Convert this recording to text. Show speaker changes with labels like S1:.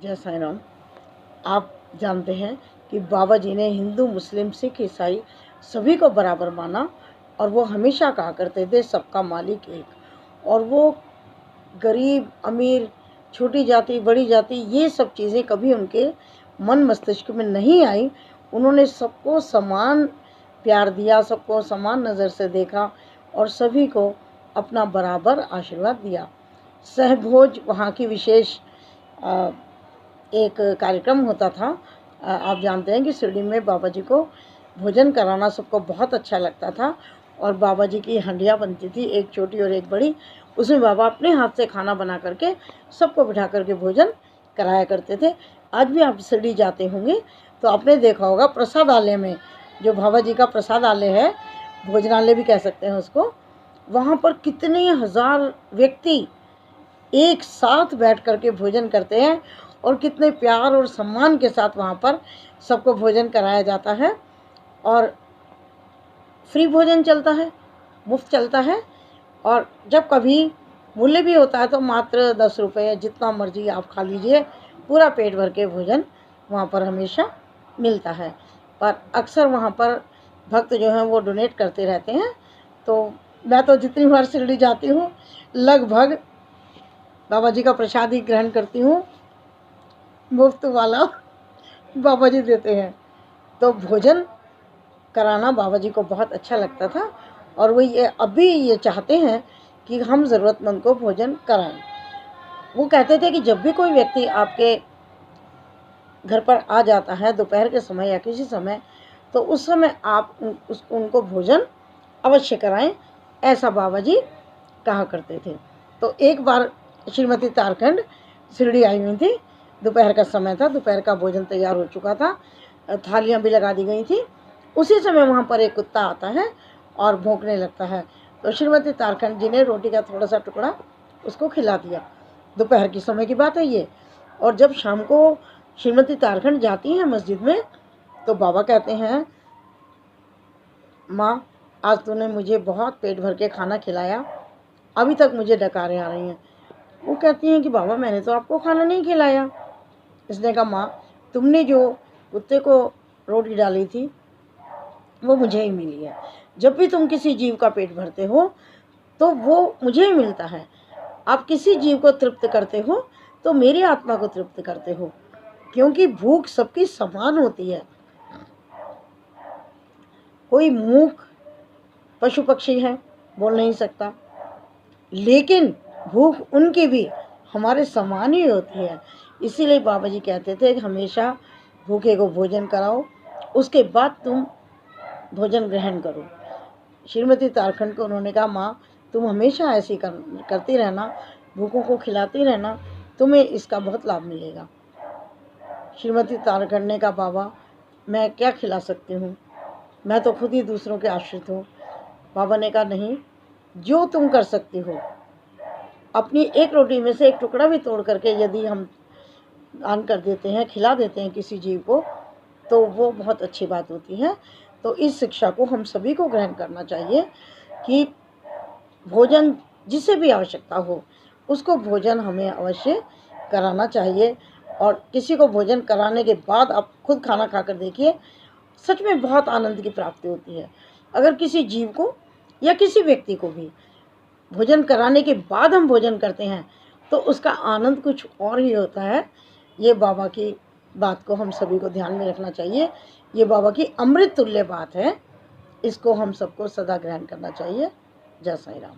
S1: जय साईं राम। आप जानते हैं कि बाबा जी ने हिंदू, मुस्लिम, सिख, ईसाई सभी को बराबर माना और वो हमेशा कहा करते थे सबका मालिक एक। और वो गरीब, अमीर, छोटी जाति, बड़ी जाति, ये सब चीज़ें कभी उनके मन मस्तिष्क में नहीं आई। उन्होंने सबको समान प्यार दिया, सबको समान नज़र से देखा और सभी को अपना बराबर आशीर्वाद दिया। सहभोज वहाँ की विशेष एक कार्यक्रम होता था। आप जानते हैं कि शिरडी में बाबा जी को भोजन कराना सबको बहुत अच्छा लगता था और बाबा जी की हंडिया बनती थी, एक छोटी और एक बड़ी। उसमें बाबा अपने हाथ से खाना बना करके सबको बिठा करके भोजन कराया करते थे। आज भी आप शिरडी जाते होंगे तो आपने देखा होगा प्रसादालय में, जो बाबा जी का प्रसादालय है, भोजनालय भी कह सकते हैं उसको, वहाँ पर कितने हजार व्यक्ति एक साथ बैठ करके भोजन करते हैं और कितने प्यार और सम्मान के साथ वहाँ पर सबको भोजन कराया जाता है। और फ्री भोजन चलता है, मुफ्त चलता है। और जब कभी मूल्य भी होता है तो मात्र 10 रुपये, जितना मर्जी आप खा लीजिए, पूरा पेट भर के भोजन वहाँ पर हमेशा मिलता है। पर अक्सर वहाँ पर भक्त जो हैं वो डोनेट करते रहते हैं। तो मैं तो जितनी बार शिरडी जाती हूँ लगभग बाबा जी का प्रसाद ही ग्रहण करती हूँ, मुफ्त वाला बाबा जी देते हैं। तो भोजन कराना बाबा जी को बहुत अच्छा लगता था और वो ये अभी ये चाहते हैं कि हम ज़रूरतमंद को भोजन कराएं। वो कहते थे कि जब भी कोई व्यक्ति आपके घर पर आ जाता है दोपहर के समय या किसी समय, तो उस समय आप उनको भोजन अवश्य कराएं, ऐसा बाबा जी कहा करते थे। तो एक बार श्रीमती तारखंड शिरडी आई हुई थी, दोपहर का समय था, दोपहर का भोजन तैयार हो चुका था, थालियाँ भी लगा दी गई थी। उसी समय वहाँ पर एक कुत्ता आता है और भौंकने लगता है। तो श्रीमती तारखंड जी ने रोटी का थोड़ा सा टुकड़ा उसको खिला दिया। दोपहर के समय की बात है ये। और जब शाम को श्रीमती तारखंड जाती हैं मस्जिद में तो बाबा कहते हैं, माँ आज तूने मुझे बहुत पेट भर के खाना खिलाया, अभी तक मुझे डकारें आ रही हैं। वो कहती हैं कि बाबा मैंने तो आपको खाना नहीं खिलाया। इसने कहा, माँ तुमने जो कुत्ते को रोटी डाली थी वो मुझे ही मिली है। जब भी तुम किसी जीव का पेट भरते हो तो वो मुझे ही मिलता है। आप किसी जीव को तृप्त करते हो तो मेरी आत्मा को तृप्त करते हो, क्योंकि भूख सबकी समान होती है। कोई मूक पशु पक्षी है, बोल नहीं सकता, लेकिन भूख उनकी भी हमारे समान ही होती है। इसीलिए बाबा जी कहते थे कि हमेशा भूखे को भोजन कराओ, उसके बाद तुम भोजन ग्रहण करो। श्रीमती तारखंड को उन्होंने कहा, माँ तुम हमेशा ऐसी करती रहना, भूखों को खिलाती रहना, तुम्हें इसका बहुत लाभ मिलेगा। श्रीमती तारखंड ने कहा, बाबा मैं क्या खिला सकती हूँ, मैं तो खुद ही दूसरों के आश्रित हूँ। बाबा ने कहा, नहीं, जो तुम कर सकती हो, अपनी एक रोटी में से एक टुकड़ा भी तोड़ करके यदि हम दान कर देते हैं, खिला देते हैं किसी जीव को, तो वो बहुत अच्छी बात होती है। तो इस शिक्षा को हम सभी को ग्रहण करना चाहिए कि भोजन जिसे भी आवश्यकता हो उसको भोजन हमें अवश्य कराना चाहिए। और किसी को भोजन कराने के बाद आप खुद खाना खाकर देखिए, सच में बहुत आनंद की प्राप्ति होती है। अगर किसी जीव को या किसी व्यक्ति को भी भोजन कराने के बाद हम भोजन करते हैं तो उसका आनंद कुछ और ही होता है। ये बाबा की बात को हम सभी को ध्यान में रखना चाहिए। ये बाबा की अमृत तुल्य बात है, इसको हम सबको सदा ग्रहण करना चाहिए। जय साईं राम।